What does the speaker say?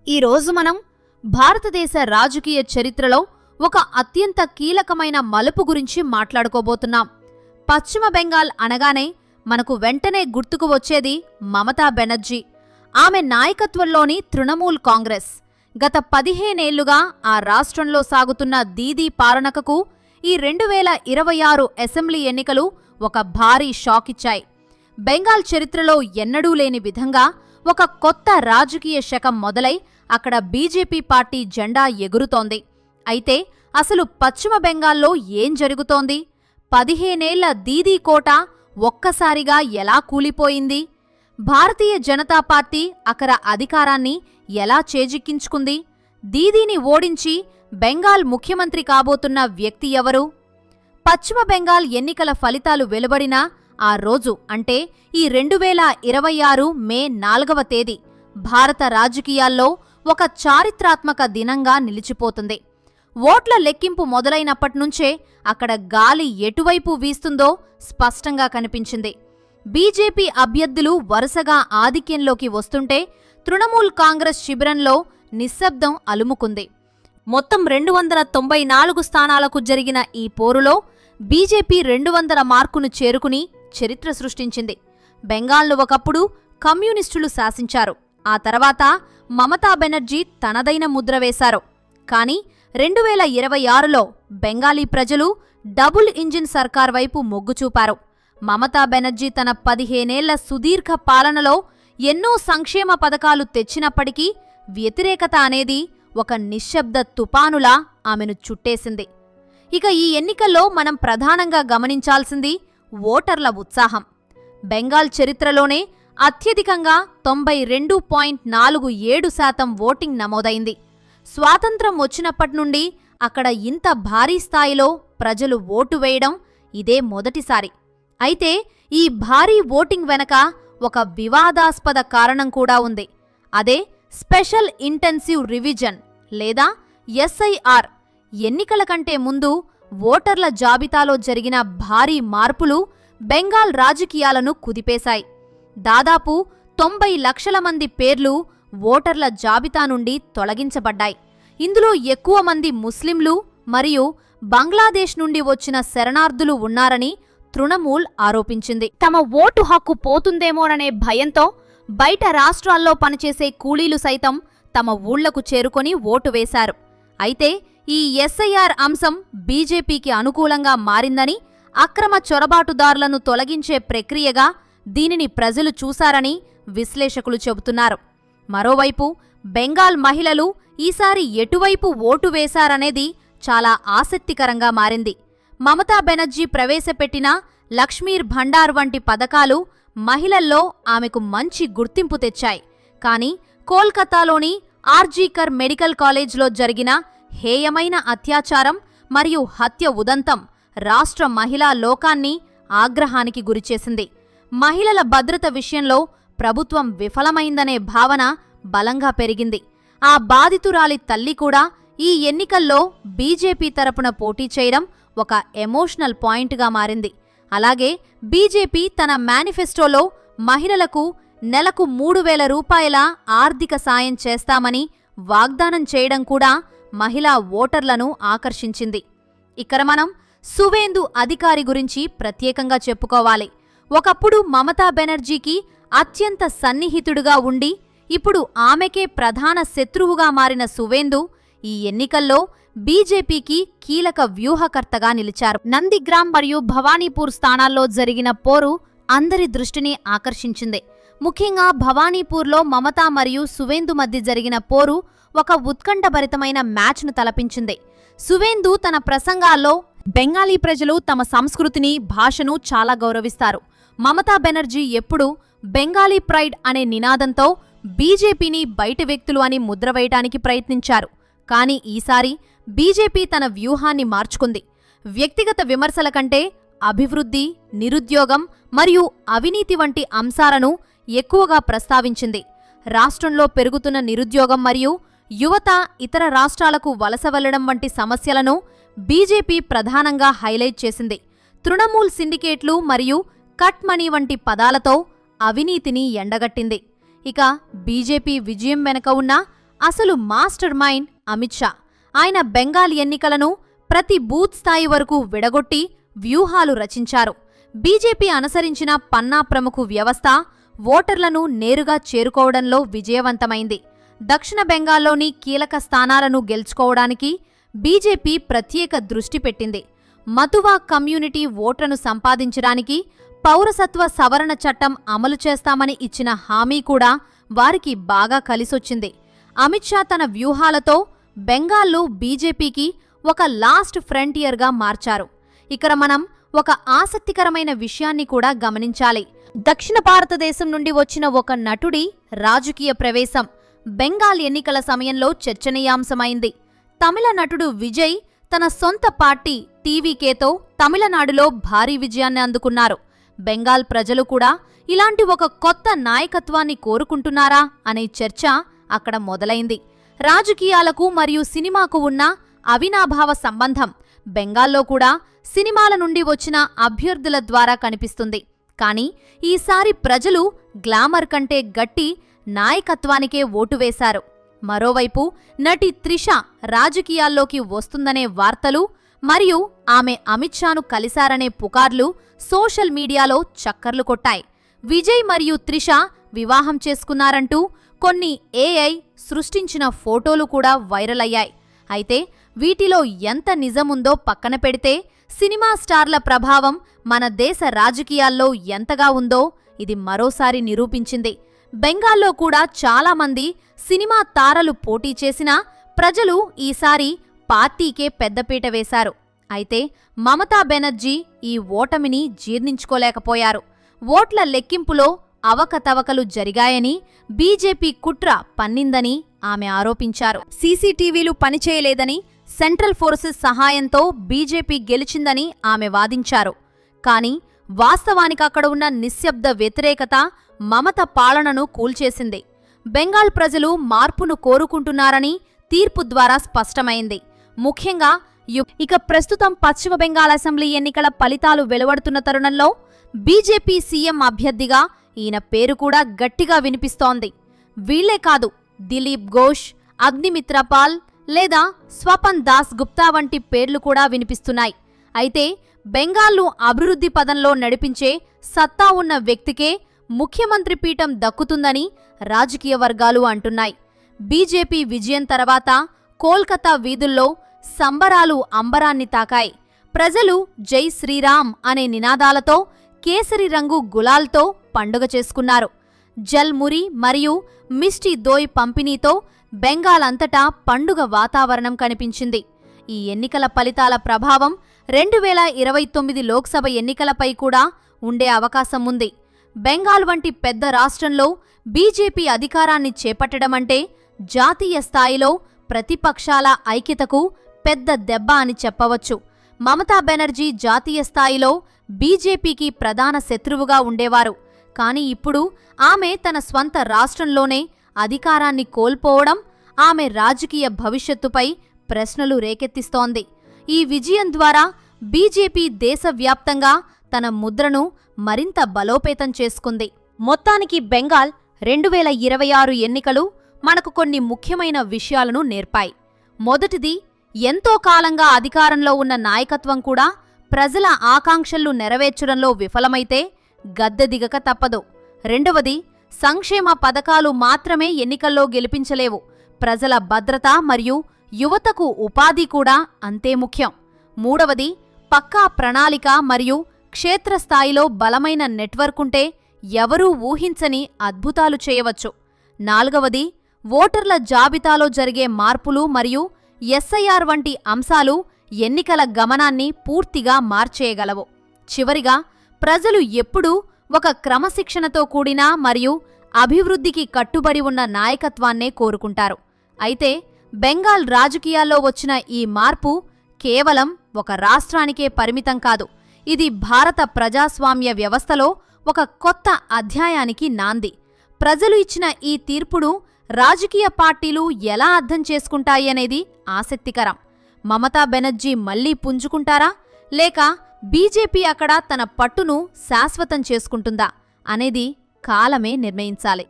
ఈరోజు మనం భారతదేశ రాజకీయ చరిత్రలో ఒక అత్యంత కీలకమైన మలుపు గురించి మాట్లాడుకోబోతున్నాం. పశ్చిమ బెంగాల్ అనగానే మనకు వెంటనే గుర్తుకు వచ్చేది మమతా బెనర్జీ. ఆమె నాయకత్వంలోని తృణమూల్ కాంగ్రెస్ గత 15 ఏళ్లుగా ఆ రాష్ట్రంలో సాగుతున్న దీదీ పాలనకు ఈ 2026 అసెంబ్లీ ఎన్నికలు ఒక భారీ షాక్ ఇచ్చాయి. బెంగాల్ చరిత్రలో ఎన్నడూ లేని విధంగా ఒక కొత్త రాజకీయ శకం మొదలై అక్కడ బీజేపీ పార్టీ జెండా ఎగురుతోంది. అయితే అసలు పశ్చిమ బెంగాల్లో ఏం జరుగుతోంది? 15 ఏళ్ల దీదీ కోట ఒక్కసారిగా ఎలా కూలిపోయింది? భారతీయ జనతా పార్టీ అక్కడ అధికారాన్ని ఎలా చేజిక్కించుకుంది? దీదీని ఓడించి బెంగాల్ ముఖ్యమంత్రి కాబోతున్న వ్యక్తి ఎవరు? పశ్చిమ బెంగాల్ ఎన్నికల ఫలితాలు వెలువడిన ఆ రోజు అంటే ఈ 2026 మే 4వ తేదీ భారత రాజకీయాల్లో ఒక చారిత్రాత్మక దినంగా నిలిచిపోతుంది. ఓట్ల లెక్కింపు మొదలైనప్పట్నుంచే అక్కడ గాలి ఎటువైపు వీస్తుందో స్పష్టంగా కనిపించింది. బీజేపీ అభ్యర్థులు వరుసగా ఆధిక్యంలోకి వస్తుంటే తృణమూల్ కాంగ్రెస్ శిబిరంలో నిశ్శబ్దం అలుముకుంది. మొత్తం 294 స్థానాలకు జరిగిన ఈ పోరులో బీజేపీ 200 మార్కును చేరుకుని చరిత్ర సృష్టించింది. బెంగాల్ను ఒకప్పుడు కమ్యూనిస్టులు శాసించారు. ఆ తర్వాత మమతా బెనర్జీ తనదైన ముద్ర వేశారు. కానీ 2026లో బెంగాలీ ప్రజలు డబుల్ ఇంజిన్ సర్కార్ వైపు మొగ్గు చూపారు. మమతా బెనర్జీ తన 15 ఏళ్ల సుదీర్ఘ పాలనలో ఎన్నో సంక్షేమ పథకాలు తెచ్చినప్పటికీ వ్యతిరేకత అనేది ఒక నిశ్శబ్ద తుపానులా ఆమెను చుట్టేసింది. ఇక ఈ ఎన్నికల్లో మనం ప్రధానంగా గమనించాల్సింది ఓటర్ల ఉత్సాహం. బెంగాల్ చరిత్రలోనే అత్యధికంగా 92.47% ఓటింగ్ నమోదైంది. స్వాతంత్రం వచ్చినప్పటినుండి అక్కడ ఇంత భారీ స్థాయిలో ప్రజలు ఓటు వేయడం ఇదే మొదటిసారి. అయితే ఈ భారీ ఓటింగ్ వెనక ఒక వివాదాస్పద కారణం కూడా ఉంది. అదే స్పెషల్ ఇంటెన్సివ్ రివిజన్ లేదా ఎస్ఐఆర్. ఎన్నికల కంటే ముందు ఓటర్ల జాబితాలో జరిగిన భారీ మార్పులు బెంగాల్ రాజకీయాలను కుదిపేశాయి. దాదాపు 90 లక్షల మంది పేర్లు ఓటర్ల జాబితా నుండి తొలగించబడ్డాయి. ఇందులో ఎక్కువ మంది ముస్లింలు మరియు బంగ్లాదేశ్ నుండి వచ్చిన శరణార్థులు ఉన్నారని తృణమూల్ ఆరోపించింది. తమ ఓటు హక్కు పోతుందేమోననే భయంతో బయట రాష్ట్రాల్లో పనిచేసే కూలీలు సైతం తమ ఊళ్లకు చేరుకొని ఓటు వేశారు. అయితే ఈ ఎస్ఐఆర్ అంశం బీజేపీకి అనుకూలంగా మారిందని, అక్రమ చొరబాటుదారులను తొలగించే ప్రక్రియగా దీనిని ప్రజలు చూశారని విశ్లేషకులు చెబుతున్నారు. మరోవైపు బెంగాల్ మహిళలు ఈసారి ఎటువైపు ఓటు వేశారనేది చాలా ఆసక్తికరంగా మారింది. మమతా బెనర్జీ ప్రవేశపెట్టిన లక్ష్మీర్ భండార్ వంటి పథకాలు మహిళల్లో ఆమెకు మంచి గుర్తింపు తెచ్చాయి. కానీ కోల్కతాలోని ఆర్జీకర్ మెడికల్ కాలేజ్లో జరిగిన హేయమైన అత్యాచారం మరియు హత్య ఉదంతం రాష్ట్ర మహిళా లోకాన్ని ఆగ్రహానికి గురిచేసింది. మహిళల భద్రత విషయంలో ప్రభుత్వం విఫలమైందనే భావన బలంగా పెరిగింది. ఆ బాధితురాలి తల్లి కూడా ఈ ఎన్నికల్లో బీజేపీ తరపున పోటీ చేయడం ఒక ఎమోషనల్ పాయింట్గా మారింది. అలాగే బీజేపీ తన మేనిఫెస్టోలో మహిళలకు నెలకు 3,000 రూపాయల ఆర్థిక సాయం చేస్తామని వాగ్దానం చేయడం కూడా మహిళా ఓటర్లను ఆకర్షించింది. ఇక్కడ మనం సువేందు అధికారి గురించి ప్రత్యేకంగా చెప్పుకోవాలి. ఒకప్పుడు మమతా బెనర్జీకి అత్యంత సన్నిహితుడుగా ఉండి ఇప్పుడు ఆమెకే ప్రధాన శత్రువుగా మారిన సువేందు ఈ ఎన్నికల్లో బీజేపీకి కీలక వ్యూహకర్తగా నిలిచారు. నందిగ్రామ్ మరియు భవానీపూర్ స్థానాల్లో జరిగిన పోరు అందరి దృష్టిని ఆకర్షించింది. ముఖ్యంగా భవానీపూర్లో మమతా మరియు సువేందు మధ్య జరిగిన పోరు ఒక ఉత్కంఠభరితమైన మ్యాచ్ను తలపించింది. సువేందు తన ప్రసంగాల్లో బెంగాలీ ప్రజలు తమ సంస్కృతిని, భాషను చాలా గౌరవిస్తారు. మమతా బెనర్జీ ఎప్పుడూ బెంగాలీ ప్రైడ్ అనే నినాదంతో బీజేపీని బయటి వ్యక్తులు అని ముద్ర వేయడానికి ప్రయత్నించారు. కానీ ఈసారి బీజేపీ తన వ్యూహాన్ని మార్చుకుంది. వ్యక్తిగత విమర్శల కంటే అభివృద్ధి, నిరుద్యోగం మరియు అవినీతి వంటి అంశాలను ఎక్కువగా ప్రస్తావించింది. రాష్ట్రంలో పెరుగుతున్న నిరుద్యోగం మరియు యువత ఇతర రాష్ట్రాలకు వలస వెళ్లడం వంటి సమస్యలను బీజేపీ ప్రధానంగా హైలైట్ చేసింది. తృణమూల్ సిండికేట్లు మరియు కట్ మనీ వంటి పదాలతో అవినీతిని ఎండగట్టింది. ఇక బీజేపీ విజయం వెనుక ఉన్న అసలు మాస్టర్ మైండ్ అమిత్ షా. ఆయన బెంగాల్ ఎన్నికలను ప్రతి బూత్ స్థాయి వరకు విడగొట్టి వ్యూహాలు రచించారు. బీజేపీ అనుసరించిన పన్నా ప్రముఖ వ్యవస్థ ఓటర్లను నేరుగా చేరుకోవడంలో విజయవంతమైంది. దక్షిణ బెంగాల్లోని కీలక స్థానాలను గెలుచుకోవడానికి బీజేపీ ప్రత్యేక దృష్టి పెట్టింది. మతువా కమ్యూనిటీ ఓట్లను సంపాదించడానికి పౌరసత్వ సవరణ చట్టం అమలు చేస్తామని ఇచ్చిన హామీ కూడా వారికి బాగా కలిసొచ్చింది. అమిత్ షా తన వ్యూహాలతో బెంగాల్లో బీజేపీకి ఒక లాస్ట్ ఫ్రంటియర్గా మార్చారు. ఇక్కడ మనం ఒక ఆసక్తికరమైన విషయాన్ని కూడా గమనించాలి. దక్షిణ భారతదేశం నుండి వచ్చిన ఒక నటుడి రాజకీయ ప్రవేశం బెంగాల్ ఎన్నికల సమయంలో చర్చనీయాంశమైంది. తమిళ నటుడు విజయ్ తన సొంత పార్టీ టీవీకేతో తమిళనాడులో భారీ విజయాన్ని అందుకున్నారు. బెంగాల్ ప్రజలు కూడా ఇలాంటి ఒక కొత్త నాయకత్వాన్ని కోరుకుంటున్నారా అనే చర్చ అక్కడ మొదలైంది. రాజకీయాలకు మరియు సినిమాకు ఉన్న అవినాభావ సంబంధం బెంగాల్లో కూడా సినిమాల నుండి వచ్చిన అభ్యర్థుల ద్వారా కనిపిస్తుంది. కానీ ఈసారి ప్రజలు గ్లామర్ కంటే గట్టి నాయకత్వానికే ఓటు వేశారు. మరోవైపు నటి త్రిష రాజకీయాల్లోకి వస్తుందనే వార్తలు మరియు ఆమె అమిత్ షాను కలిశారనే పుకార్లు సోషల్ మీడియాలో చక్కర్లు కొట్టాయి. విజయ్ మరియు త్రిష వివాహం చేసుకున్నారంటూ కొన్ని ఏఐ సృష్టించిన ఫోటోలు కూడా వైరల్ అయ్యాయి. అయితే వీటిలో ఎంత నిజముందో పక్కన పెడితే సినిమా స్టార్ల ప్రభావం మన దేశ రాజకీయాల్లో ఎంతగా ఉందో ఇది మరోసారి నిరూపించింది. బెంగాల్లో కూడా చాలామంది సినిమా తారలు పోటీ చేసినా ప్రజలు ఈసారి పార్టీకే పెద్దపీట వేశారు. అయితే మమతా బెనర్జీ ఈ ఓటమిని జీర్ణించుకోలేకపోయారు. ఓట్ల లెక్కింపులో అవకతవకలు జరిగాయని, బీజేపీ కుట్ర పన్నిందని ఆమె ఆరోపించారు. సీసీటీవీలు పనిచేయలేదని, సెంట్రల్ ఫోర్సెస్ సహాయంతో బీజేపీ గెలిచిందని ఆమె వాదించారు. కానీ వాస్తవానికి అక్కడ ఉన్న నిశ్శబ్ద వ్యతిరేకత మమత పాలనను కూల్చేసింది. బెంగాల్ ప్రజలు మార్పును కోరుకుంటున్నారని తీర్పు ద్వారా స్పష్టమైంది. ముఖ్యంగా ఇక ప్రస్తుతం పశ్చిమ బెంగాల్ అసెంబ్లీ ఎన్నికల ఫలితాలు వెలువడుతున్న తరుణంలో బీజేపీ సీఎం అభ్యర్థిగా ఈయన పేరు కూడా గట్టిగా వినిపిస్తోంది. వీళ్లే కాదు, దిలీప్ ఘోష్, అగ్నిమిత్ర పాల్ లేదా స్వపన్ దాస్ గుప్తా వంటి పేర్లు కూడా వినిపిస్తున్నాయి. అయితే బెంగాల్ను అభివృద్ధి పదంలో నడిపించే సత్తా ఉన్న వ్యక్తికే ముఖ్యమంత్రి పీఠం దక్కుతుందని రాజకీయ వర్గాలు అంటున్నాయి. బీజేపీ విజయం తర్వాత కోల్కతా వీధుల్లో సంబరాలు అంబరాన్ని తాకాయి. ప్రజలు జై శ్రీరామ్ అనే నినాదాలతో, కేసరి రంగు గులాల్తో పండుగ చేసుకున్నారు. జల్మురి మరియు మిస్టీ దోయ్ పంపిణీతో బెంగాల్ అంతటా పండుగ వాతావరణం కనిపించింది. ఈ ఎన్నికల ఫలితాల ప్రభావం 2029 లోక్సభ ఎన్నికలపై కూడా ఉండే అవకాశం ఉంది. బెంగాల్ వంటి పెద్ద రాష్ట్రంలో బీజేపీ అధికారాన్ని చేపట్టడమంటే జాతీయ స్థాయిలో ప్రతిపక్షాల ఐక్యతకు పెద్ద దెబ్బ అని చెప్పవచ్చు. మమతా బెనర్జీ జాతీయ స్థాయిలో బీజేపీకి ప్రధాన శత్రువుగా ఉండేవారు. కానీ ఇప్పుడు ఆమె తన స్వంత రాష్ట్రంలోనే అధికారాన్ని కోల్పోవడం ఆమె రాజకీయ భవిష్యత్తుపై ప్రశ్నలు రేకెత్తిస్తోంది. ఈ విజయం ద్వారా బీజేపీ దేశవ్యాప్తంగా తన ముద్రను మరింత బలోపేతం చేసుకుంది. మొత్తానికి బెంగాల్ 2026 ఎన్నికలు మనకు కొన్ని ముఖ్యమైన విషయాలను నేర్పాయి. మొదటిది, ఎంతో కాలంగా అధికారంలో ఉన్న నాయకత్వం కూడా ప్రజల ఆకాంక్షలు నెరవేర్చడంలో విఫలమైతే గద్దె దిగక తప్పదు. రెండవది, సంక్షేమ పథకాలు మాత్రమే ఎన్నికల్లో గెలిపించలేవు. ప్రజల భద్రత మరియు యువతకు ఉపాధి కూడా అంతే ముఖ్యం. మూడవది, పక్కా ప్రణాళిక మరియు క్షేత్రస్థాయిలో బలమైన నెట్వర్క్ ఉంటే ఎవరూ ఊహించని అద్భుతాలు చేయవచ్చు. నాలుగవది, ఓటర్ల జాబితాలో జరిగే మార్పులు మరియు ఎస్ఐఆర్ వంటి అంశాలు ఎన్నికల గమనాన్ని పూర్తిగా మార్చేయగలవు. చివరిగా, ప్రజలు ఎప్పుడూ ఒక క్రమశిక్షణతో కూడిన మరియు అభివృద్ధికి కట్టుబడి ఉన్న నాయకత్వాన్నే కోరుకుంటారు. అయితే బెంగాల్ రాజకీయాల్లో వచ్చిన ఈ మార్పు కేవలం ఒక రాష్ట్రానికే పరిమితం కాదు. ఇది భారత ప్రజాస్వామ్య వ్యవస్థలో ఒక కొత్త అధ్యాయానికి నాంది. ప్రజలు ఇచ్చిన ఈ తీర్పును రాజకీయ పార్టీలు ఎలా అర్థం చేసుకుంటాయి అనేది ఆసక్తికరం. మమతా బెనర్జీ మళ్లీ పుంజుకుంటారా, లేక బీజేపీ అక్కడ తన పట్టును శాశ్వతం చేసుకుంటుందా అనేది కాలమే నిర్ణయించాలి.